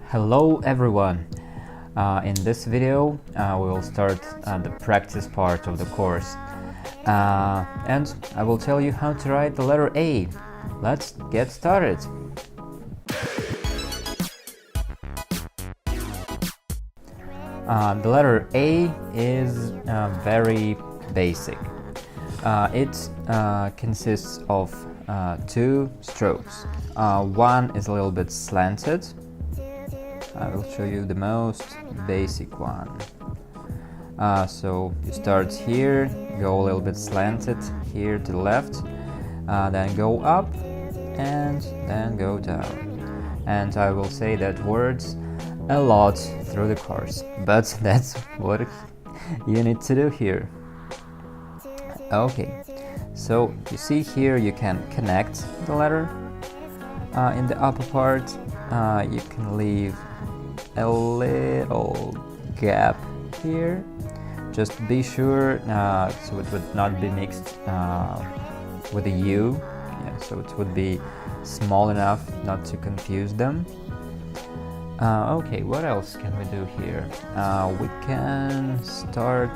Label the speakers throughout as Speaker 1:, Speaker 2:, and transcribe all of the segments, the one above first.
Speaker 1: Hello everyone! In this video we will start the practice part of the course and I will tell you how to write the letter A. Let's get started! The letter A is very basic. It consists of two strokes. One is a little bit slanted. I will show you the most basic one. So you start here, go a little bit slanted here to the left, then go up and then go down. And I will say that words a lot through the course, but that's what you need to do here. Okay, so you see here you can connect the letter. In the upper part you can leave a little gap here. Just be sure so it would not be mixed with a U. Yeah, so it would be small enough not to confuse them. Okay, what else can we do here? We can start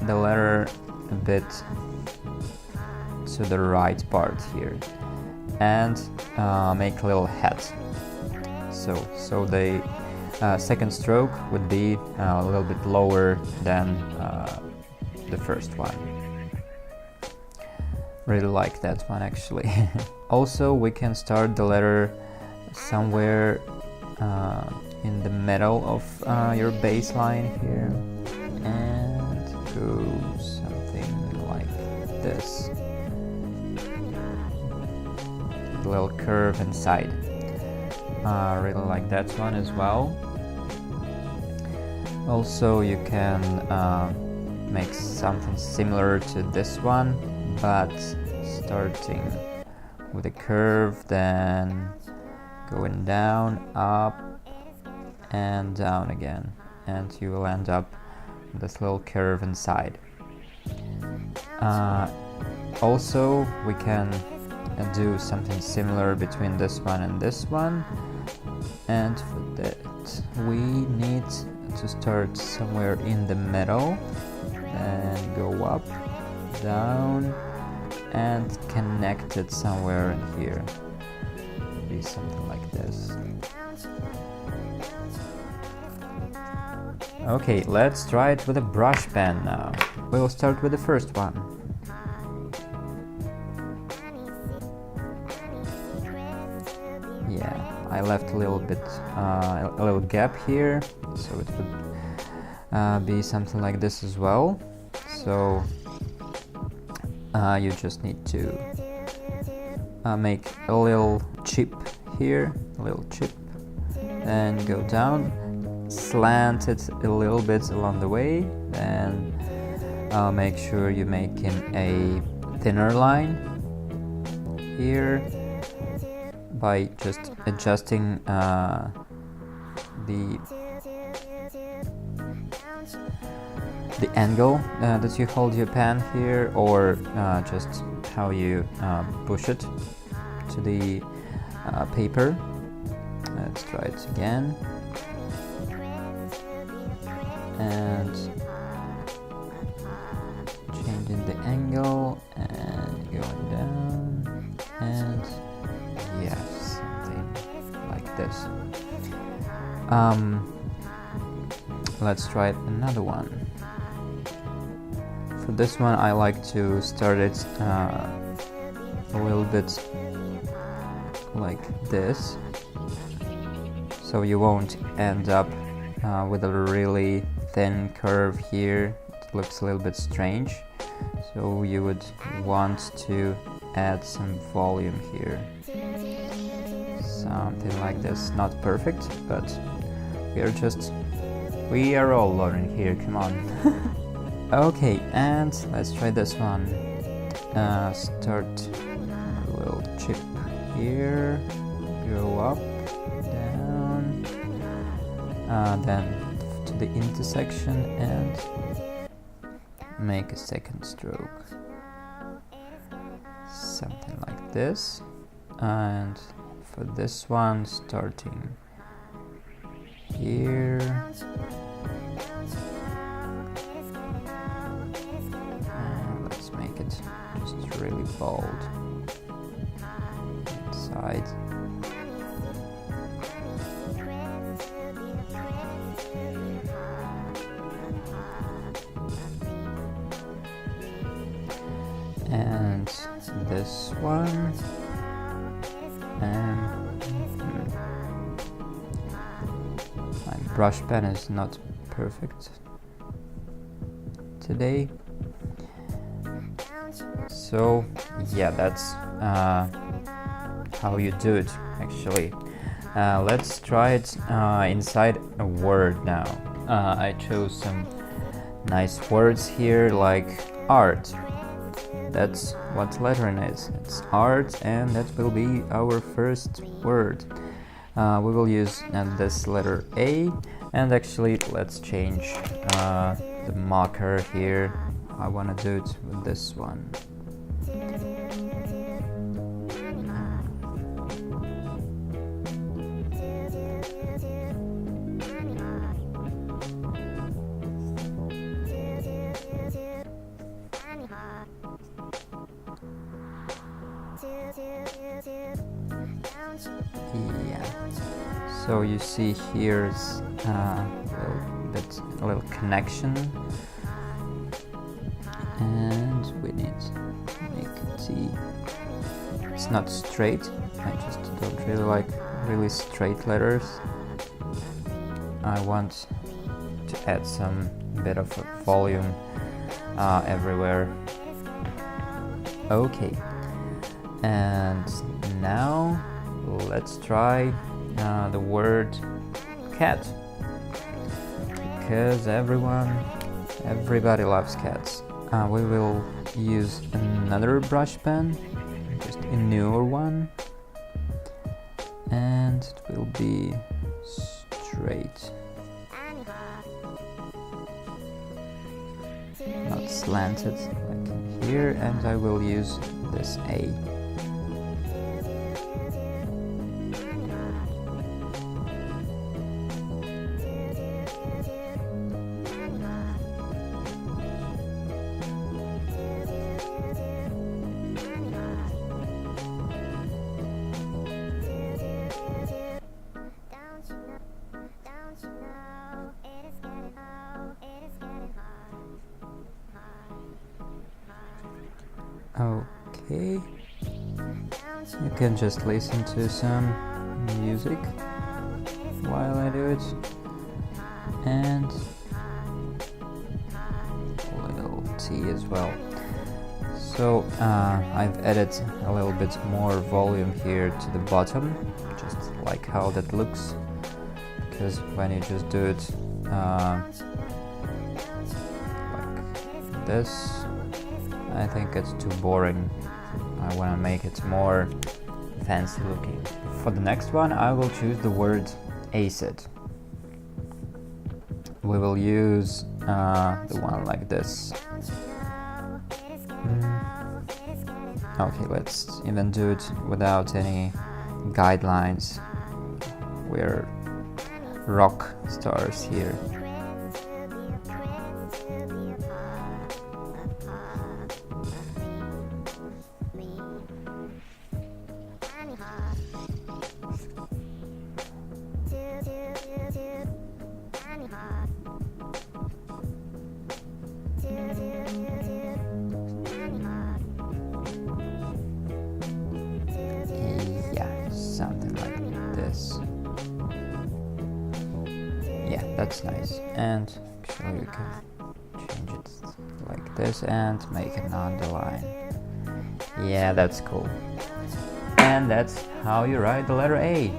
Speaker 1: the letter a bit to the right part here and make a little head. So the second stroke would be a little bit lower than the first one. Really like that one actually. Also, we can start the letter somewhere in the middle of your baseline here and go something like this. A little curve inside. Really like that one as well. Also, you can make something similar to this one, but starting with a curve, then going down, up, and down again, and you will end up with this little curve inside. Also, we can do something similar between this one and this one, and for that we need to start somewhere in the middle and go up, down, and connect it somewhere in here. Be something like this. Okay, let's try it with a brush pen now. We'll start with the first one. Yeah, I left a little bit, a little gap here, so it would be something like this as well. So you just need to make a little chip here, a little chip, and go down, slant it a little bit along the way, then make sure you make a thinner line here by just adjusting the angle that you hold your pen here, or just how you push it to the paper. Let's try it again, and changing the angle and going down, and yes, something like this. Let's try another one. For this one I like to start it a little bit like this, so you won't end up with a really thin curve here. It looks a little bit strange, so you would want to add some volume here. Something like this. Not perfect, but we are all learning here, come on. Okay, and let's try this one. Start a little chip here, go up, down, then to the intersection and make a second stroke. Something like this. And for this one, starting here. And let's make it just really bold. Inside. And this one, and my brush pen is not perfect today, so yeah, that's how you do it actually. Let's try it inside a word now. I chose some nice words here like art. That's what lettering is. It's art, and that will be our first word. We will use this letter A, and actually let's change the marker here. I want to do it with this one. Yeah, so you see here's a little connection, and we need to make it it's not straight. I just don't really like really straight letters. I want to add some bit of volume everywhere. Okay, and now let's try the word cat, because everybody loves cats. We will use another brush pen, just a newer one, and it will be straight, not slanted like here, and I will use this A. Okay, you can just listen to some music while I do it, and a little T as well. So I've added a little bit more volume here to the bottom, just like how that looks, because when you just do it like this, I think it's too boring. I want to make it more fancy looking. For the next one, I will choose the word acid. We will use the one like this. Okay, let's even do it without any guidelines. We're rock stars here. Yeah, something like this. Yeah, that's nice. And actually we can change it like this and make an underline. Yeah, that's cool. And that's how you write the letter A.